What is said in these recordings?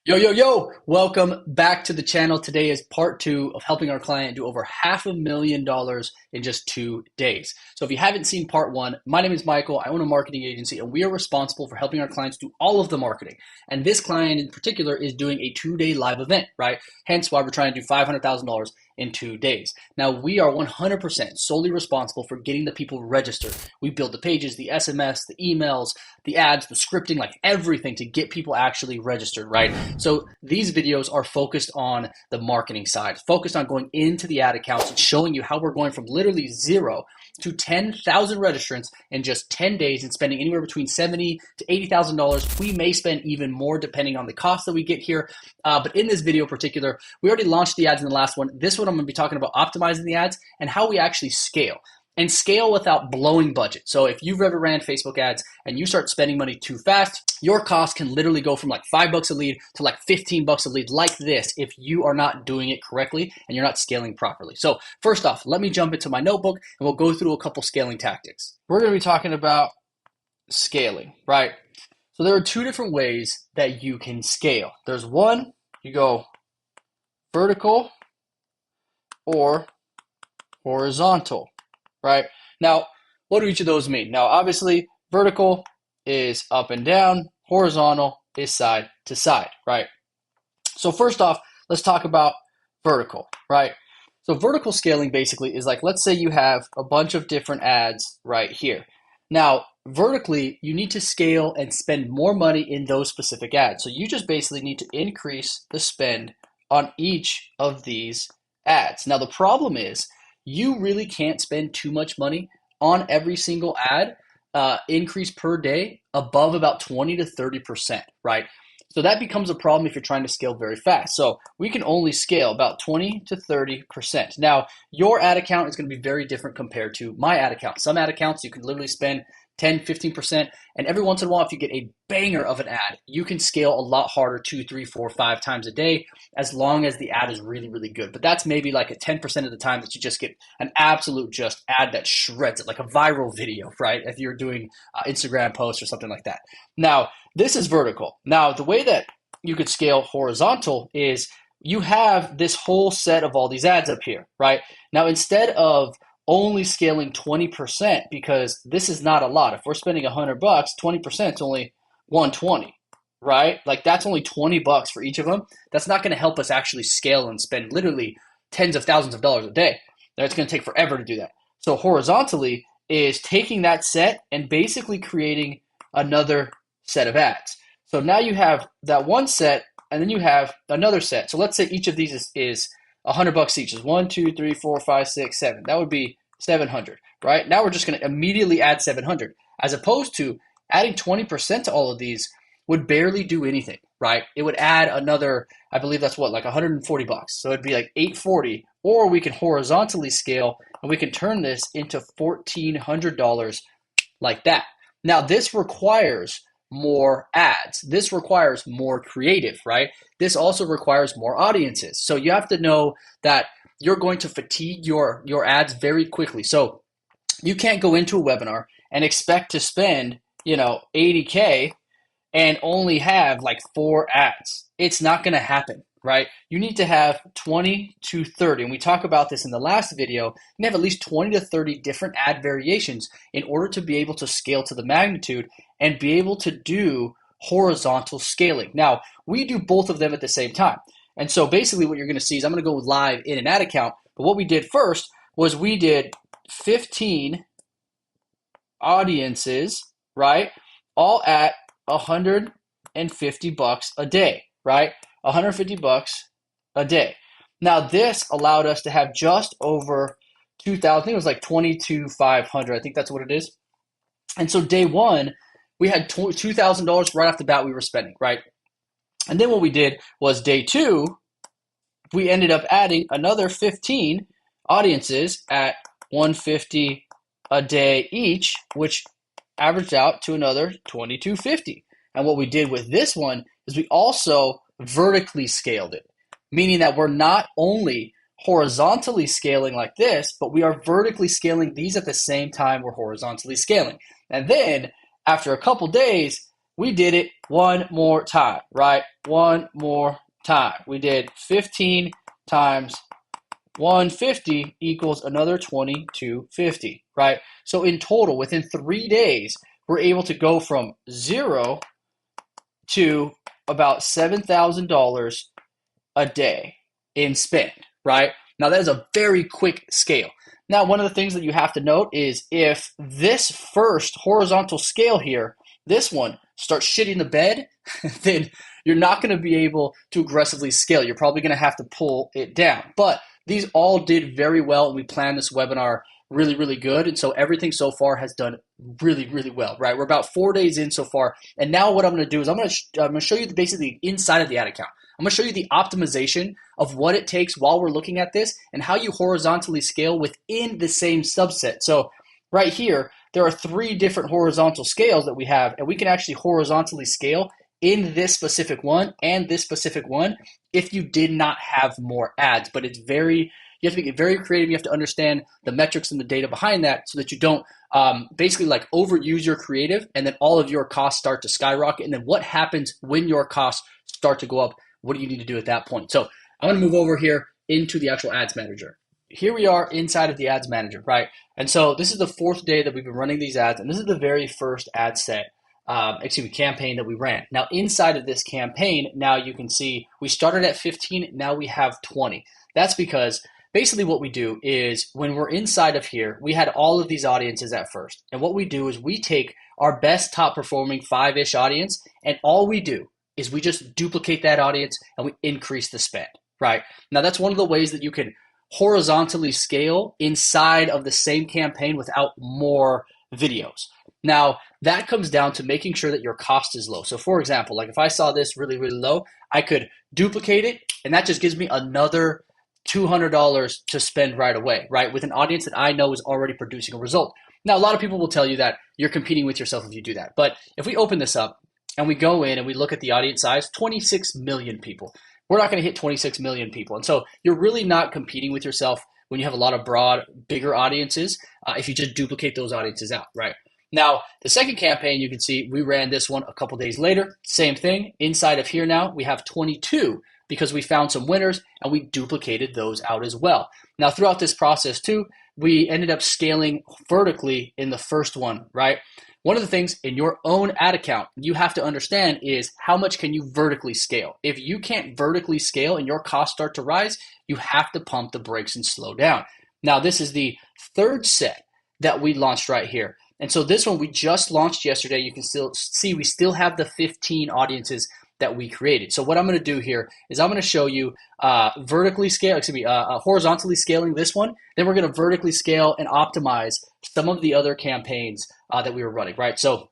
Yo, yo, yo, welcome back to the channel. Today is part two of helping our client do over $500,000 in just 2 days. So if you haven't seen part one, my name is Michael. I own a marketing agency and we are responsible for helping our clients do all of the marketing. And this client in particular is doing a 2-day live event, right? Hence why we're trying to do $500,000 in 2 days. Now we are 100% solely responsible for getting the people registered. We build the pages, the SMS, the emails, the ads, the scripting, like everything to get people actually registered, right? So these videos are focused on the marketing side, focused on going into the ad accounts and showing you how we're going from literally zero to 10,000 registrants in just 10 days and spending anywhere between $70,000 to $80,000. We may spend even more depending on the cost that we get here. But in this video in particular, we already launched the ads in the last one. This one I'm going to be talking about optimizing the ads and how we actually scale. And scale without blowing budget. So if you've ever ran Facebook ads and you start spending money too fast, your cost can literally go from like $5 a lead to like $15 a lead like this if you are not doing it correctly and you're not scaling properly. So first off, let me jump into my notebook and we'll go through a couple scaling tactics. We're going to be talking about scaling, right? So there are two different ways that you can scale. There's one, you go vertical or horizontal. Right? Now, what do each of those mean? Now, obviously, vertical is up and down, horizontal is side to side, right? So first off, let's talk about vertical, right? So vertical scaling basically is like, let's say you have a bunch of different ads right here. Now, vertically, you need to scale and spend more money in those specific ads. So you just basically need to increase the spend on each of these ads. Now, the problem is, you really can't spend too much money on every single ad increase per day above about 20 to 30%, right? So that becomes a problem if you're trying to scale very fast. So we can only scale about 20 to 30%. Now, your ad account is going to be very different compared to my ad account. Some ad accounts you can literally spend 10, 15%. And every once in a while, if you get a banger of an ad, you can scale a lot harder, 2, 3, 4, 5 times a day, as long as the ad is really, really good. But that's maybe like a 10% of the time that you just get an absolute just ad that shreds it, like a viral video, right? If you're doing Instagram posts or something like that. Now, this is vertical. Now, the way that you could scale horizontal is you have this whole set of all these ads up here, right? Now, instead of only scaling 20% because this is not a lot. If we're spending $100, 20% is only 120, right? Like that's only $20 for each of them. That's not going to help us actually scale and spend literally tens of thousands of dollars a day. That's going to take forever to do that. So horizontally is taking that set and basically creating another set of ads. So now you have that one set and then you have another set. So let's say each of these is $100 each is 1, 2, 3, 4, 5, 6, 7. That would be 700, right? Now we're just going to immediately add 700, as opposed to adding 20% to all of these would barely do anything, right? It would add another, I believe that's what, like $140. So it'd be like 840, or we can horizontally scale and we can turn this into $1,400 like that. Now this requires more ads. This requires more creative, right? This also requires more audiences. So you have to know that you're going to fatigue your ads very quickly. So you can't go into a webinar and expect to spend, 80K and only have like 4 ads. It's not going to happen, right? You need to have 20 to 30. And we talk about this in the last video. You have at least 20 to 30 different ad variations in order to be able to scale to the magnitude and be able to do horizontal scaling. Now, we do both of them at the same time. And so basically what you're going to see is I'm going to go live in an ad account. But what we did first was we did 15 audiences, right? All at $150 a day, right? $150 a day. Now this allowed us to have just over 2,000. I think it was like 22,500. I think that's what it is. And so day one, we had $2,000 right off the bat we were spending, right? And then what we did was day two, we ended up adding another 15 audiences at $150 a day each, which averaged out to another $2,250. And what we did with this one is we also vertically scaled it, meaning that we're not only horizontally scaling like this, but we are vertically scaling these at the same time we're horizontally scaling. And then after a couple days, we did it one more time, right? One more time. We did 15 times 150 equals another 2250, right? So in total, within 3 days, we're able to go from zero to about $7,000 a day in spend, right? Now that is a very quick scale. Now, one of the things that you have to note is if this first horizontal scale here, this one starts shitting the bed, then you're not going to be able to aggressively scale. You're probably going to have to pull it down. But these all did very well, and we planned this webinar really, really good. And so everything so far has done really, really well, right? We're about 4 days in so far. And now what I'm going to do is I'm going to show you basically inside of the ad account. I'm going to show you the optimization of what it takes while we're looking at this and how you horizontally scale within the same subset. So right here, there are 3 different horizontal scales that we have, and we can actually horizontally scale in this specific one and this specific one if you did not have more ads. But it's you have to be very creative. You have to understand the metrics and the data behind that so that you don't basically like overuse your creative and then all of your costs start to skyrocket. And then what happens when your costs start to go up? What do you need to do at that point? So I'm going to move over here into the actual ads manager. Here we are inside of the ads manager, right? And so this is the 4th day that we've been running these ads, and this is the very first ad set, campaign that we ran. Now inside of this campaign, now you can see we started at 15, now we have 20. That's because basically what we do is when we're inside of here, we had all of these audiences at first. And what we do is we take our best top performing 5-ish audience, and all we do is we just duplicate that audience and we increase the spend, right? Now that's one of the ways that you can horizontally scale inside of the same campaign without more videos. Now that comes down to making sure that your cost is low. So for example, like if I saw this really, really low, I could duplicate it and that just gives me another $200 to spend right away, right? With an audience that I know is already producing a result. Now, a lot of people will tell you that you're competing with yourself if you do that. But if we open this up and we go in and we look at the audience size, 26 million people. We're not going to hit 26 million people. And so you're really not competing with yourself when you have a lot of broad, bigger audiences if you just duplicate those audiences out, right? Now, the second campaign, you can see we ran this one a couple days later. Same thing. Inside of here now, we have 22 because we found some winners and we duplicated those out as well. Now, throughout this process too, we ended up scaling vertically in the first one, right? One of the things in your own ad account you have to understand is how much can you vertically scale. If you can't vertically scale and your costs start to rise, you have to pump the brakes and slow down. Now, this is the 3rd set that we launched right here. And so this one we just launched yesterday. You can still see we still have the 15 audiences that we created. So what I'm going to do here is I'm going to show you horizontally scaling this one. Then we're going to vertically scale and optimize some of the other campaigns that we were running, right? So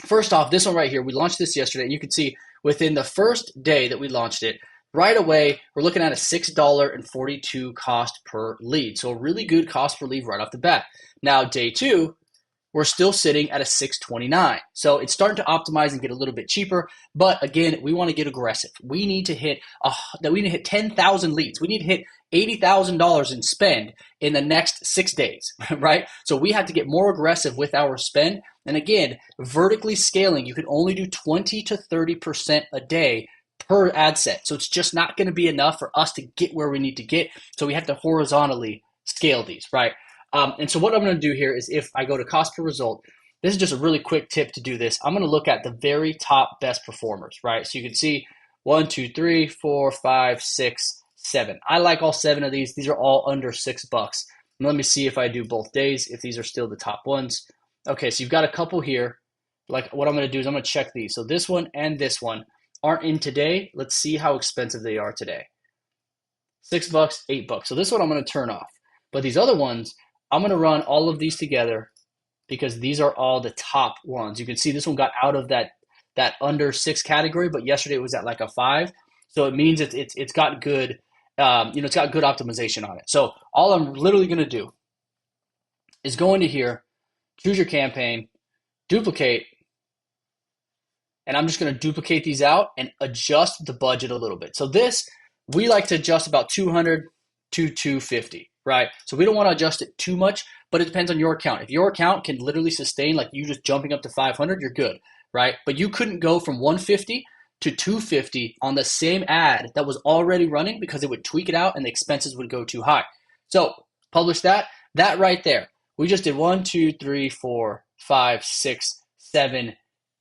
first off, this one right here, we launched this yesterday. And you can see within the first day that we launched it, right away, we're looking at a $6.42 cost per lead. So a really good cost per lead right off the bat. Now, day 2, we're still sitting at a $6.29. So it's starting to optimize and get a little bit cheaper. But again, we want to get aggressive. We need to hit 10,000 leads. We need to hit $80,000 in spend in the next 6 days, right? So we have to get more aggressive with our spend. And again, vertically scaling, you can only do 20 to 30% a day per ad set. So it's just not going to be enough for us to get where we need to get. So we have to horizontally scale these, right? And so what I'm going to do here is if I go to cost per result, this is just a really quick tip to do this. I'm going to look at the very top best performers, right? So you can see 1, 2, 3, 4, 5, 6, 7. I like all 7 of these. These are all under $6. And let me see if I do both days, if these are still the top ones. Okay, so you've got a couple here. Like what I'm going to do is I'm going to check these. So this one and this one aren't in today. Let's see how expensive they are today. $6, $8. So this one I'm going to turn off. But these other ones, I'm going to run all of these together because these are all the top ones. You can see this one got out of that under 6 category, but yesterday it was at like a 5. So it means it's got good, it's got good optimization on it. So all I'm literally going to do is go into here, choose your campaign, duplicate, and I'm just going to duplicate these out and adjust the budget a little bit. So this, we like to adjust about 200 to 250. Right? So we don't want to adjust it too much, but it depends on your account. If your account can literally sustain like you just jumping up to 500, you're good, right? But you couldn't go from 150 to 250 on the same ad that was already running because it would tweak it out and the expenses would go too high. So publish that. That right there. We just did 1, 2, 3, 4, 5, 6, 7,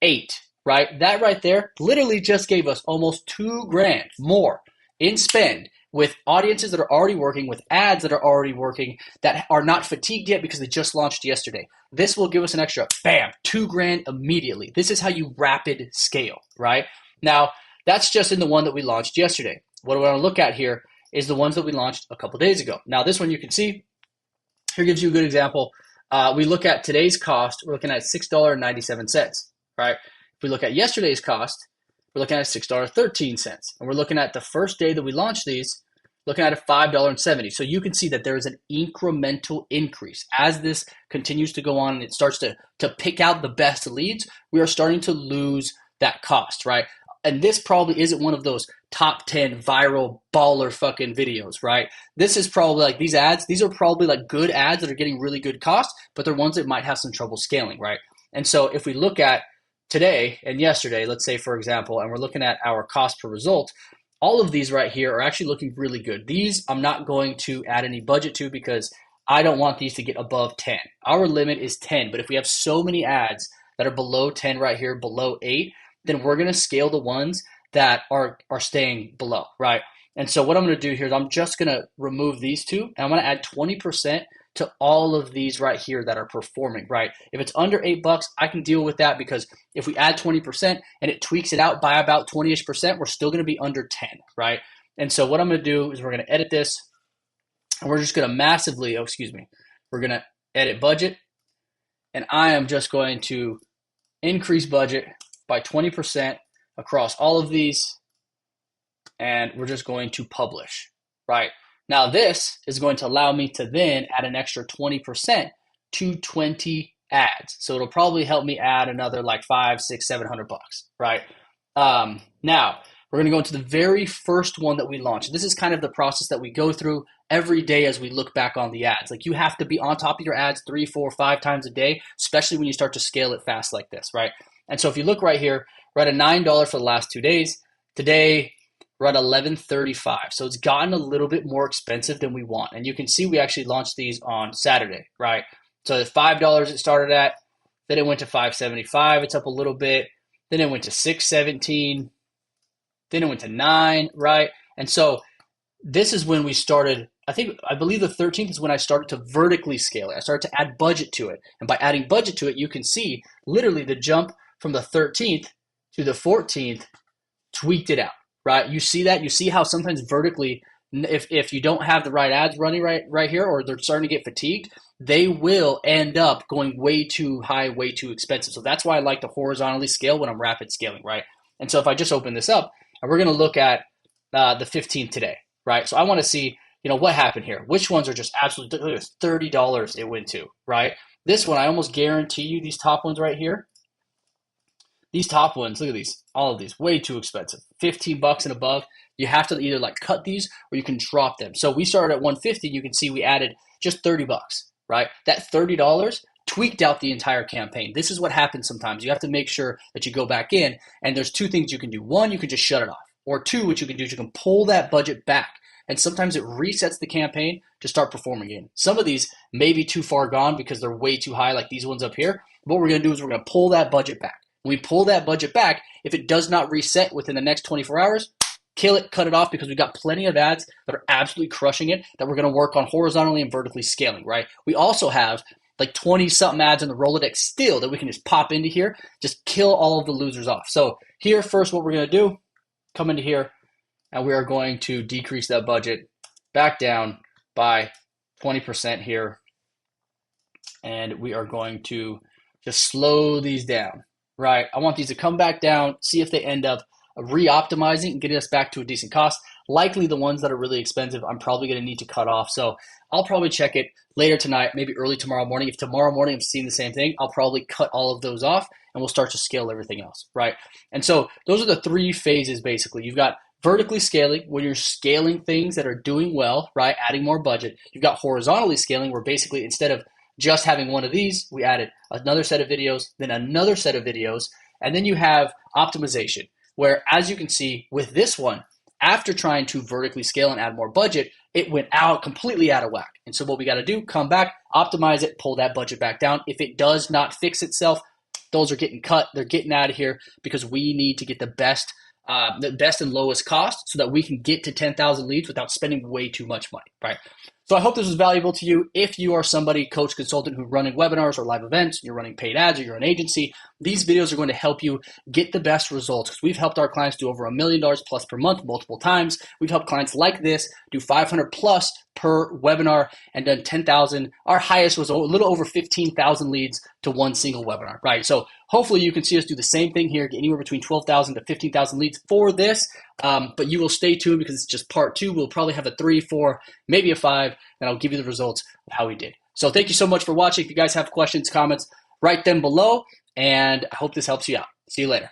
8, right? That right there literally just gave us almost $2,000 more in spend with audiences that are already working, with ads that are already working, that are not fatigued yet because they just launched yesterday. This will give us an extra, bam, $2,000 immediately. This is how you rapid scale, right? Now, that's just in the one that we launched yesterday. What I want to look at here is the ones that we launched a couple days ago. Now, this one you can see, here gives you a good example. We look at today's cost, we're looking at $6.97, right? If we look at yesterday's cost, we're looking at $6.13. And we're looking at the first day that we launched these, looking at a $5.70. So you can see that there is an incremental increase. As this continues to go on and it starts to pick out the best leads, we are starting to lose that cost, right? And this probably isn't one of those top 10 viral baller fucking videos, right? This is probably like these ads, these are probably like good ads that are getting really good cost, but they're ones that might have some trouble scaling, right? And so if we look at today and yesterday, let's say for example, and we're looking at our cost per result, all of these right here are actually looking really good. These I'm not going to add any budget to because I don't want these to get above 10. Our limit is 10, but if we have so many ads that are below 10 right here, below 8, then we're going to scale the ones that are staying below, right? And so what I'm going to do here is I'm just going to remove these two, and I'm going to add 20% to all of these right here that are performing, right? If it's under $8, I can deal with that because if we add 20% and it tweaks it out by about 20-ish%, we're still going to be under 10, right? And so what I'm going to do is we're going to edit this, and we're just going to massively, we're going to edit budget, and I am just going to increase budget by 20% across all of these, and we're just going to publish, right? Now this is going to allow me to then add an extra 20% to 20 ads. So it'll probably help me add another like $500, $600, $700, right? Now we're going to go into the very first one that we launched. This is kind of the process that we go through every day as we look back on the ads. Like you have to be on top of your ads 3, 4, 5 times a day, especially when you start to scale it fast like this, right? And so if you look right here, we're at a $9 for the last 2 days. Today, we're at $11.35. So it's gotten a little bit more expensive than we want. And you can see we actually launched these on Saturday, right? So at $5 it started at, then it went to $5.75. It's up a little bit. Then it went to $6.17. Then it went to $9, right? And so this is when we started, I believe the 13th is when I started to vertically scale it. I started to add budget to it. And by adding budget to it, you can see literally the jump from the 13th to the 14th tweaked it out, right? You see that? You see how sometimes vertically, if you don't have the right ads running right here, or they're starting to get fatigued, they will end up going way too high, way too expensive. So that's why I like to horizontally scale when I'm rapid scaling, right? And so if I just open this up, and we're going to look at the 15th today, right? So I want to see, what happened here. Which ones are just absolutely $30 it went to, right? This one, I almost guarantee you these top ones right here, these top ones, look at these, all of these, way too expensive. $15 and above, you have to either like cut these or you can drop them. So we started at $150, you can see we added just $30, right? That $30 tweaked out the entire campaign. This is what happens sometimes. You have to make sure that you go back in, and there's two things you can do. One, you can just shut it off. Or two, what you can do is you can pull that budget back. And sometimes it resets the campaign to start performing again. Some of these may be too far gone because they're way too high, like these ones up here. What we're going to do is we're going to pull that budget back. When we pull that budget back, if it does not reset within the next 24 hours, kill it, cut it off, because we've got plenty of ads that are absolutely crushing it that we're going to work on horizontally and vertically scaling, right? We also have like 20-something ads in the Rolodex still that we can just pop into here, just kill all of the losers off. So here, first, what we're going to do, come into here, and we are going to decrease that budget back down by 20% here. And we are going to just slow these down, right? I want these to come back down, see if they end up re-optimizing and getting us back to a decent cost. Likely the ones that are really expensive, I'm probably going to need to cut off. So I'll probably check it later tonight, maybe early tomorrow morning. If tomorrow morning I'm seeing the same thing, I'll probably cut all of those off and we'll start to scale everything else, right? And so those are the 3 phases basically. You've got vertically scaling, when you're scaling things that are doing well, right? Adding more budget. You've got horizontally scaling, where basically instead of just having one of these, we added another set of videos, then another set of videos, And then you have optimization, where as you can see with this one, after trying to vertically scale and add more budget, it went completely out of whack. And so what we got to do, come back, optimize it, pull that budget back down. If it does not fix itself, those are getting cut. They're getting out of here because we need to get the best and lowest cost so that we can get to 10,000 leads without spending way too much money, right? So I hope this was valuable to you. If you are somebody, coach, consultant who's running webinars or live events, you're running paid ads or you're an agency, these videos are going to help you get the best results because we've helped our clients do over $1 million plus per month multiple times. We've helped clients like this do 500 plus per webinar and done 10,000. Our highest was a little over 15,000 leads to one single webinar, right? So hopefully you can see us do the same thing here, get anywhere between 12,000 to 15,000 leads for this. But you will stay tuned because it's just part 2. We'll probably have a 3, 4, maybe a 5, and I'll give you the results of how we did. So thank you so much for watching. If you guys have questions, comments, write them below, and I hope this helps you out. See you later.